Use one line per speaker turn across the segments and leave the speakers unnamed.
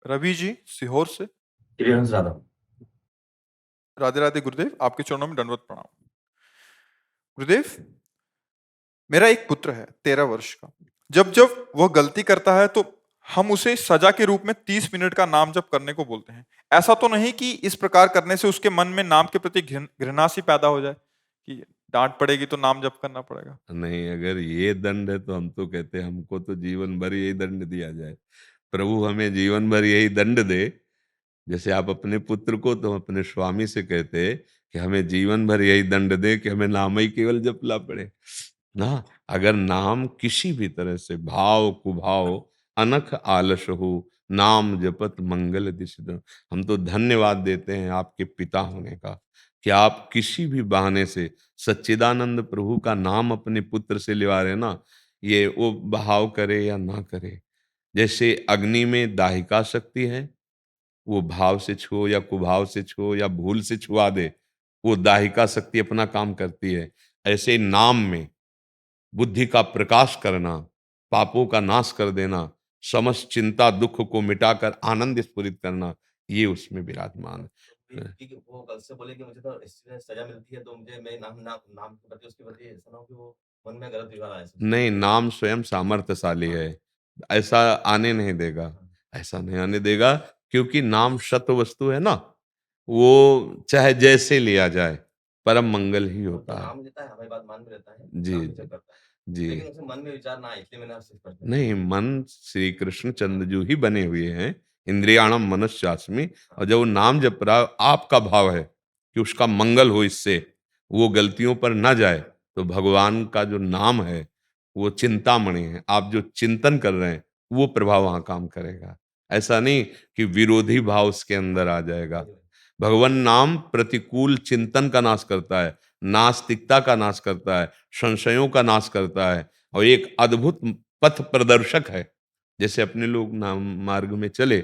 रवि जी सीहोर से।
क्लियरेंस ज्यादा।
राधे राधे गुरुदेव, आपके चरणों में दंडवत प्रणाम। गुरुदेव, मेरा एक पुत्र है 13 वर्ष का। जब जब वह गलती करता है तो हम उसे सजा के रूप में 30 मिनट का नाम जप करने को बोलते हैं। ऐसा तो नहीं कि इस प्रकार करने से उसके मन में नाम के प्रति घृणा सी पैदा हो जाए कि डांट पड़ेगी तो नाम जप करना पड़ेगा।
नहीं, अगर ये दंड है तो हम तो कहते हैं हमको तो जीवन भर यही दंड दिया जाए। प्रभु हमें जीवन भर यही दंड दे। जैसे आप अपने पुत्र को तो अपने स्वामी से कहते हैं कि हमें जीवन भर यही दंड दे कि हमें नाम ही केवल जपला पड़े ना। अगर नाम किसी भी तरह से भाव कुभाव अनख आलस हो, नाम जपत मंगल दिशा। हम तो धन्यवाद देते हैं आपके पिता होने का कि आप किसी भी बहाने से सच्चिदानंद प्रभु का नाम अपने पुत्र से लिवा रहे ना। ये वो भाव करे या ना करे, जैसे अग्नि में दाहिका शक्ति है, वो भाव से छुओ या कुभाव से छुओ या भूल से छुआ दे, वो दाहिका शक्ति अपना काम करती है। ऐसे नाम में बुद्धि का प्रकाश करना, पापों का नाश कर देना, समस्त चिंता दुख को मिटाकर आनंद स्फुरित करना, ये उसमें विराजमान है।
कि वो कल से बोले कि मुझे तो इससे सजा मिलती है, तो मुझे मैं नाम के प्रति उसके प्रति ऐसा ना हो कि वो मन में गलत विचार आए।
नहीं, नाम स्वयं सामर्थ्यशाली है, ऐसा आने नहीं देगा, ऐसा नहीं आने देगा, क्योंकि नाम सत्य वस्तु है ना। वो चाहे जैसे लिया जाए परम मंगल ही होता है।
नाम लेता है, हमारी बात मान भी लेता है,
जी
नाम भी जप करता है,
जी।
लेकिन उसे मन में विचार ना आए, इसलिए मैंने आपसे प्रश्न किया।
नहीं, मन श्री कृष्ण चंद्रजू ही बने हुए हैं, इंद्रियाणम मनस्यास्मि। और जब वो नाम जप रहा, आपका भाव है कि उसका मंगल हो, इससे वो गलतियों पर ना जाए, तो भगवान का जो नाम है वो चिंतामणि है। आप जो चिंतन कर रहे हैं वो प्रभाव वहां काम करेगा। ऐसा नहीं कि विरोधी भाव उसके अंदर आ जाएगा। भगवान नाम प्रतिकूल चिंतन का नाश करता है, नास्तिकता का नाश करता है, संशयों का नाश करता है, और एक अद्भुत पथ प्रदर्शक है। जैसे अपने लोग नाम मार्ग में चले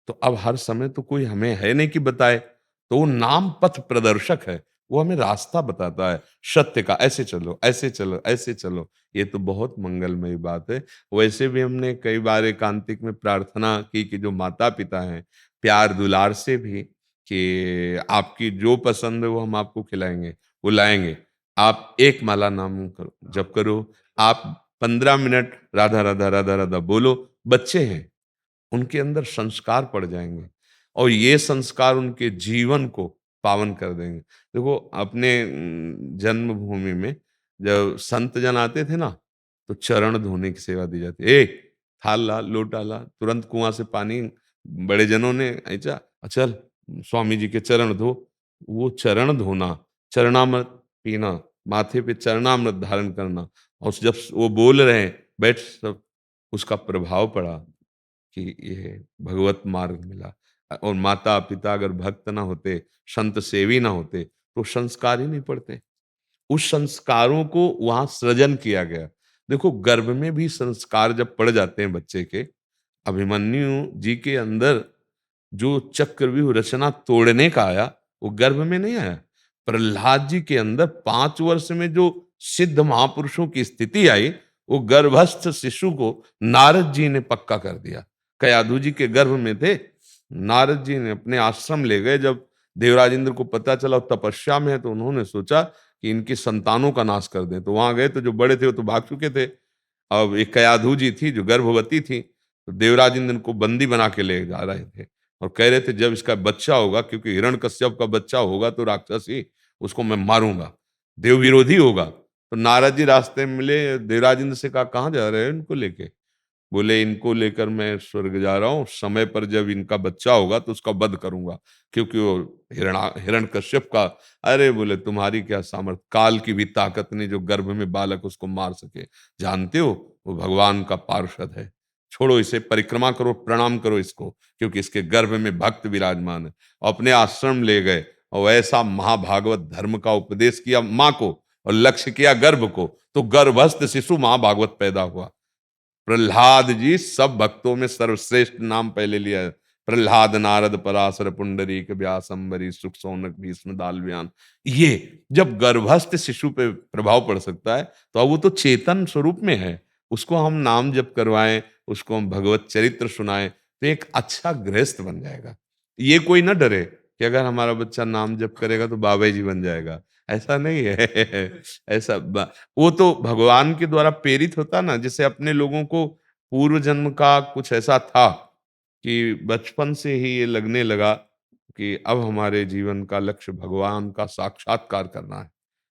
तो अब हर समय तो कोई हमें है नहीं कि बताए, तो वो नाम पथ प्रदर्शक है, वो हमें रास्ता बताता है सत्य का, ऐसे चलो ऐसे चलो ऐसे चलो। ये तो बहुत मंगलमयी बात है। वैसे भी हमने कई बार एकांतिक में प्रार्थना की कि जो माता पिता हैं, प्यार दुलार से भी कि आपकी जो पसंद है वो हम आपको खिलाएंगे, वो लाएंगे। आप एक माला नाम करो, जप करो, आप 15 मिनट राधा राधा राधा राधा बोलो। बच्चे हैं, उनके अंदर संस्कार पड़ जाएंगे और ये संस्कार उनके जीवन को पावन कर देंगे। देखो, अपने जन्मभूमि में जब संत जन आते थे ना, तो चरण धोने की सेवा दी जाती। ए, थाल ला, लोटा ला, तुरंत कुआं से पानी बड़े जनों ने ऐसा, चल स्वामी जी के चरण धो। वो चरण धोना, चरणामृत पीना, माथे पे चरणामृत धारण करना, और जब वो बोल रहे हैं बैठ, सब उसका प्रभाव पड़ा कि ये भगवत मार्ग मिला। और माता पिता अगर भक्त ना होते, संत सेवी ना होते, तो संस्कार ही नहीं पड़ते। उस संस्कारों को वहां सृजन किया गया। देखो, गर्भ में भी संस्कार जब पड़ जाते हैं बच्चे के, अभिमन्यु जी के अंदर जो चक्रव्यूह रचना तोड़ने का आया, वो गर्भ में नहीं आया। प्रहलाद जी के अंदर 5 वर्ष में जो सिद्ध महापुरुषों की स्थिति आई, वो गर्भस्थ शिशु को नारद जी ने पक्का कर दिया। कयाधु जी के गर्भ में थे, नारद जी ने अपने आश्रम ले गए। जब देवराज इंद्र को पता चला तपस्या में है, तो उन्होंने सोचा कि इनकी संतानों का नाश कर दें। तो वहां गए तो जो बड़े थे वो तो भाग चुके थे। अब एक कयाधु जी थी जो गर्भवती थी, तो देवराज इंद्र को बंदी बना के ले जा रहे थे और कह रहे थे जब इसका बच्चा होगा, क्योंकि हिरण्यकश्यप का बच्चा होगा तो राक्षस ही, उसको मैं मारूंगा, देव विरोधी होगा। तो नारद जी रास्ते में मिले, देवराज इंद्र से कहा कहाँ जा रहे हैं इनको लेके? बोले इनको लेकर मैं स्वर्ग जा रहा हूँ, समय पर जब इनका बच्चा होगा तो उसका वध करूंगा, क्योंकि वो हिरण्यकश्यप का। अरे बोले तुम्हारी क्या सामर्थ, काल की भी ताकत नहीं जो गर्भ में बालक उसको मार सके। जानते हो वो भगवान का पार्षद है, छोड़ो इसे, परिक्रमा करो, प्रणाम करो इसको, क्योंकि इसके गर्भ में भक्त विराजमान है। अपने आश्रम ले गए और ऐसा महाभागवत धर्म का उपदेश किया माँ को, और लक्ष्य किया गर्भ को, तो गर्भस्थ शिशु महाभागवत पैदा हुआ। प्रहलाद जी सब भक्तों में सर्वश्रेष्ठ नाम पहले लिया है। प्रहलाद नारद पराशर पुंडरीक व्यास अम्बरी सुख सौनक भीष्म दालव्यान। ये जब गर्भस्थ शिशु पे प्रभाव पड़ सकता है, तो अब वो तो चेतन स्वरूप में है, उसको हम नाम जप करवाएं, उसको हम भगवत चरित्र सुनाएं, तो एक अच्छा गृहस्थ बन जाएगा। ये कोई ना डरे कि अगर हमारा बच्चा नाम जप करेगा तो बाबा जी बन जाएगा, ऐसा नहीं है। ऐसा वो तो भगवान के द्वारा प्रेरित होता ना, जैसे अपने लोगों को पूर्व जन्म का कुछ ऐसा था कि बचपन से ही ये लगने लगा कि अब हमारे जीवन का लक्ष्य भगवान का साक्षात्कार करना है।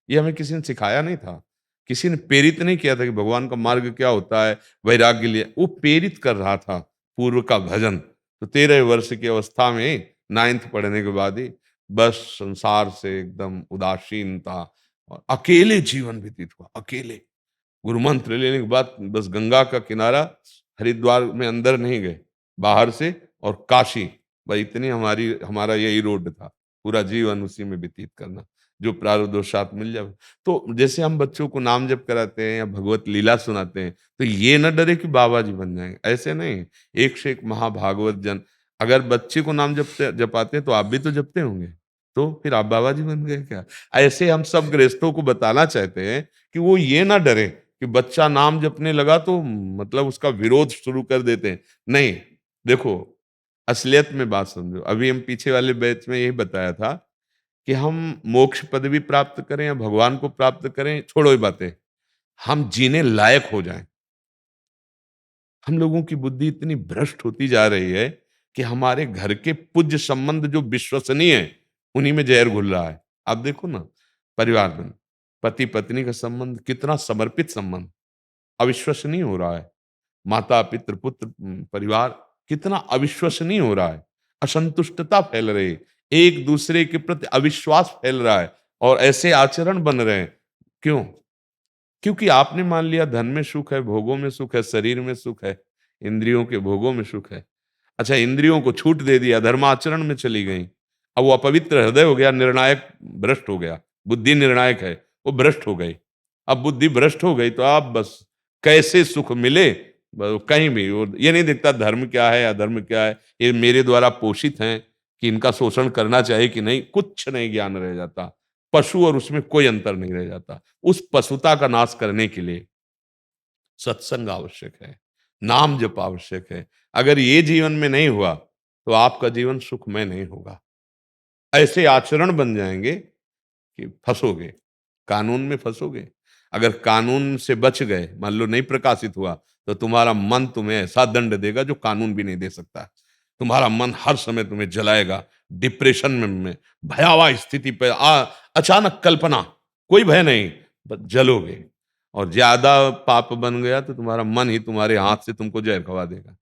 ये हमें किसी ने सिखाया नहीं था, किसी ने प्रेरित नहीं किया था कि भगवान का मार्ग क्या होता है, वैराग्य लिए वो प्रेरित कर रहा था पूर्व का भजन। तो 13 वर्ष की अवस्था में 9th पढ़ने के बाद ही बस संसार से एकदम उदासीनता और अकेले जीवन व्यतीत हुआ, अकेले। गुरु मंत्र लेने के बाद बस गंगा का किनारा, हरिद्वार में अंदर नहीं गए, बाहर से, और काशी, भाई इतनी हमारा यही रोड था, पूरा जीवन उसी में व्यतीत करना, जो प्रारब्धवशात मिल जाए। तो जैसे हम बच्चों को नाम जप कराते हैं या भगवत लीला सुनाते हैं, तो ये ना डरे कि बाबा जी बन जाएंगे, ऐसे नहीं। एक से एक महाभागवत जन, अगर बच्चे को नाम जपाते हैं तो आप भी तो जपते होंगे, तो फिर आप बाबा जी बन गए क्या? ऐसे हम सब गृहस्थों को बताना चाहते हैं कि वो ये ना डरे कि बच्चा नाम जपने लगा तो मतलब उसका विरोध शुरू कर देते हैं। नहीं, देखो, असलियत में बात समझो। अभी हम पीछे वाले बैच में यही बताया था कि हम मोक्ष पदवी प्राप्त करें या भगवान को प्राप्त करें, छोड़ो ये बातें, हम जीने लायक हो जाएं। हम लोगों की बुद्धि इतनी भ्रष्ट होती जा रही है कि हमारे घर के पूज्य संबंध जो विश्वसनीय है, उन्हीं में जहर घुल रहा है। आप देखो ना, परिवार में पति पत्नी का संबंध कितना समर्पित संबंध अविश्वसनीय हो रहा है। माता पितृ पुत्र परिवार कितना अविश्वसनीय हो रहा है। असंतुष्टता फैल रही है, एक दूसरे के प्रति अविश्वास फैल रहा है और ऐसे आचरण बन रहे हैं। क्यों? क्योंकि आपने मान लिया धन में सुख है, भोगों में सुख है, शरीर में सुख है, इंद्रियों के भोगों में सुख है। अच्छा, इंद्रियों को छूट दे दिया, धर्माचरण में चली गई, अब वो अपवित्र हृदय हो गया, निर्णायक भ्रष्ट हो गया। बुद्धि निर्णायक है, वो भ्रष्ट हो गई। अब बुद्धि भ्रष्ट हो गई तो आप बस कैसे सुख मिले, कहीं भी वो ये नहीं दिखता धर्म क्या है अधर्म क्या है, ये मेरे द्वारा पोषित हैं कि इनका शोषण करना चाहिए कि नहीं, कुछ नहीं ज्ञान रह जाता। पशु और उसमें कोई अंतर नहीं रह जाता। उस पशुता का नाश करने के लिए सत्संग आवश्यक है, नाम जप आवश्यक है। अगर ये जीवन में नहीं हुआ तो आपका जीवन सुखमय नहीं होगा। ऐसे आचरण बन जाएंगे कि फंसोगे, कानून में फंसोगे। अगर कानून से बच गए, मान लो नहीं प्रकाशित हुआ, तो तुम्हारा मन तुम्हें ऐसा दंड देगा जो कानून भी नहीं दे सकता। तुम्हारा मन हर समय तुम्हें जलाएगा, डिप्रेशन में भयावह स्थिति पे अचानक कल्पना, कोई भय नहीं, बस जलोगे। और ज्यादा पाप बन गया तो तुम्हारा मन ही तुम्हारे हाथ से तुमको जहर खवा देगा,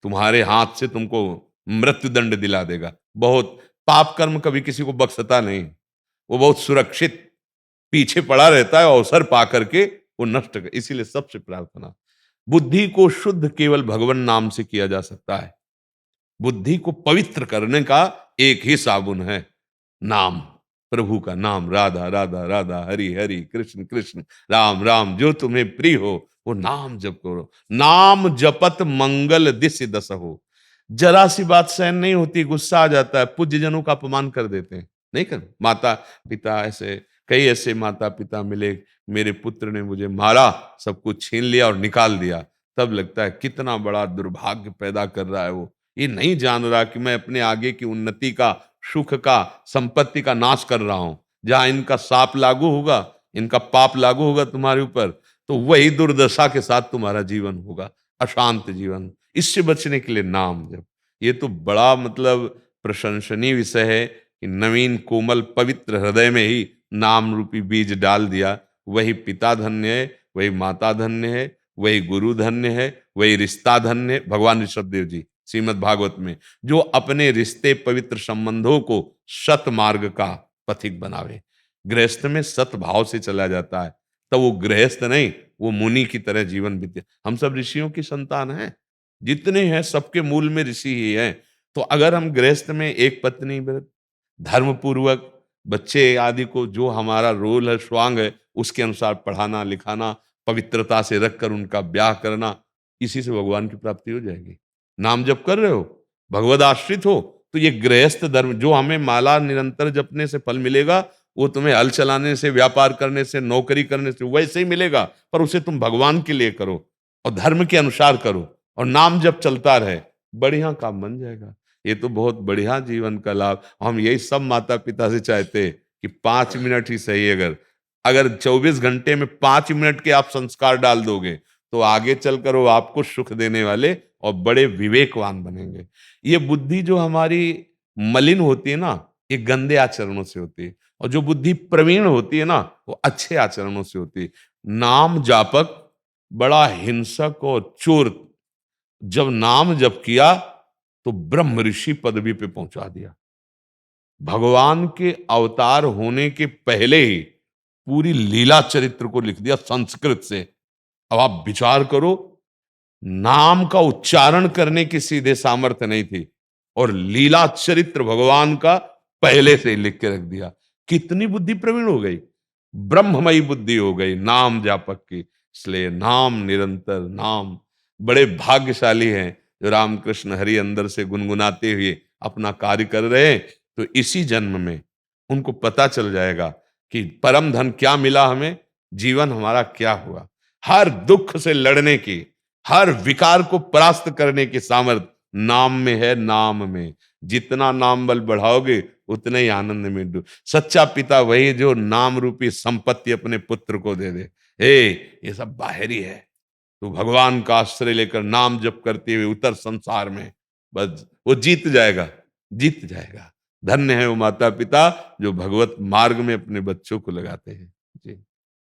तुम्हारे हाथ से तुमको मृत्यु दंड दिला देगा। बहुत पाप कर्म कभी किसी को बख्शता नहीं, वो बहुत सुरक्षित पीछे पड़ा रहता है, अवसर पा करके वो नष्ट कर। इसीलिए सबसे प्रार्थना, बुद्धि को शुद्ध केवल भगवान नाम से किया जा सकता है। बुद्धि को पवित्र करने का एक ही साबुन है, नाम, प्रभु का नाम। राधा राधा राधा, हरि हरि, कृष्ण कृष्ण, राम राम, जो तुम्हें प्रिय हो वो नाम जप करो। नाम जपत मंगल दिस दस हो। जरा सी बात सहन नहीं होती, गुस्सा आ जाता है, पूज्य जनों का अपमान कर देते हैं, नहीं कर, माता पिता ऐसे, कई ऐसे माता पिता मिले, मेरे पुत्र ने मुझे मारा, सब कुछ छीन लिया और निकाल दिया। तब लगता है कितना बड़ा दुर्भाग्य पैदा कर रहा है वो। ये नहीं जान रहा कि मैं अपने आगे की उन्नति का, सुख का, संपत्ति का नाश कर रहा हूं। जहां इनका शाप लागू होगा, इनका पाप लागू होगा तुम्हारे ऊपर, तो वही दुर्दशा के साथ तुम्हारा जीवन होगा, अशांत जीवन। इससे बचने के लिए नाम जप। ये तो बड़ा मतलब प्रशंसनीय विषय है कि नवीन कोमल पवित्र हृदय में ही नाम रूपी बीज डाल दिया। वही पिता धन्य है, वही माता धन्य है, वही गुरु धन्य है, वही रिश्ता धन्य है। भगवान ऋषभदेव जी श्रीमद् भागवत में, जो अपने रिश्ते पवित्र संबंधों को सत मार्ग का पथिक बनावे। गृहस्थ में सत भाव से चला जाता है, तो वो गृहस्थ नहीं, वो मुनि की तरह जीवन बीते। हम सब ऋषियों की संतान हैं, जितने हैं सबके मूल में ऋषि ही हैं। तो अगर हम गृहस्थ में एक पत्नी व्रत, धर्म पूर्वक बच्चे आदि को, जो हमारा रोल है, स्वांग है, उसके अनुसार पढ़ाना लिखाना, पवित्रता से रखकर उनका ब्याह करना, इसी से भगवान की प्राप्ति हो जाएगी। नाम जप कर रहे हो, भगवद आश्रित हो, तो ये गृहस्थ धर्म, जो हमें माला निरंतर जपने से फल मिलेगा, वो तुम्हें हल चलाने से, व्यापार करने से, नौकरी करने से वैसे ही मिलेगा, पर उसे तुम भगवान के लिए करो और धर्म के अनुसार करो और नाम जप चलता रहे। बढ़िया काम बन जाएगा। ये तो बहुत बढ़िया जीवन का लाभ। हम यही सब माता पिता से चाहते हैं कि 5 मिनट ही सही, अगर 24 घंटे में 5 मिनट के आप संस्कार डाल दोगे तो आगे चलकर वो आपको सुख देने वाले और बड़े विवेकवान बनेंगे। ये बुद्धि जो हमारी मलिन होती है ना, ये गंदे आचरणों से होती है, और जो बुद्धि प्रवीण होती है ना, वो अच्छे आचरणों से होती है। नाम जापक बड़ा हिंसक और चोर, जब नाम जप किया तो ब्रह्म ऋषि पदवी पे पहुंचा दिया। भगवान के अवतार होने के पहले ही पूरी लीला चरित्र को लिख दिया संस्कृत से। अब आप विचार करो, नाम का उच्चारण करने की सीधे सामर्थ्य नहीं थी, और लीला चरित्र भगवान का पहले से ही लिख के रख दिया। कितनी बुद्धि प्रवीण हो गई, ब्रह्ममयी बुद्धि हो गई नाम जापक की। इसलिए नाम, निरंतर नाम। बड़े भाग्यशाली हैं जो रामकृष्ण हरि अंदर से गुनगुनाते हुए अपना कार्य कर रहे हैं। तो इसी जन्म में उनको पता चल जाएगा कि परम धन क्या मिला हमें, जीवन हमारा क्या हुआ। हर दुख से लड़ने की, हर विकार को परास्त करने की सामर्थ्य नाम में है। नाम में जितना नाम बल बढ़ाओगे उतने ही आनंद में डूब। सच्चा पिता वही जो नाम रूपी संपत्ति अपने पुत्र को दे दे। ये सब बाहरी है, तो भगवान का आश्रय लेकर नाम जप करते हुए उतर संसार में, बस वो जीत जाएगा, जीत जाएगा। धन्य है वो माता पिता जो भगवत मार्ग में अपने बच्चों को लगाते हैं। जी।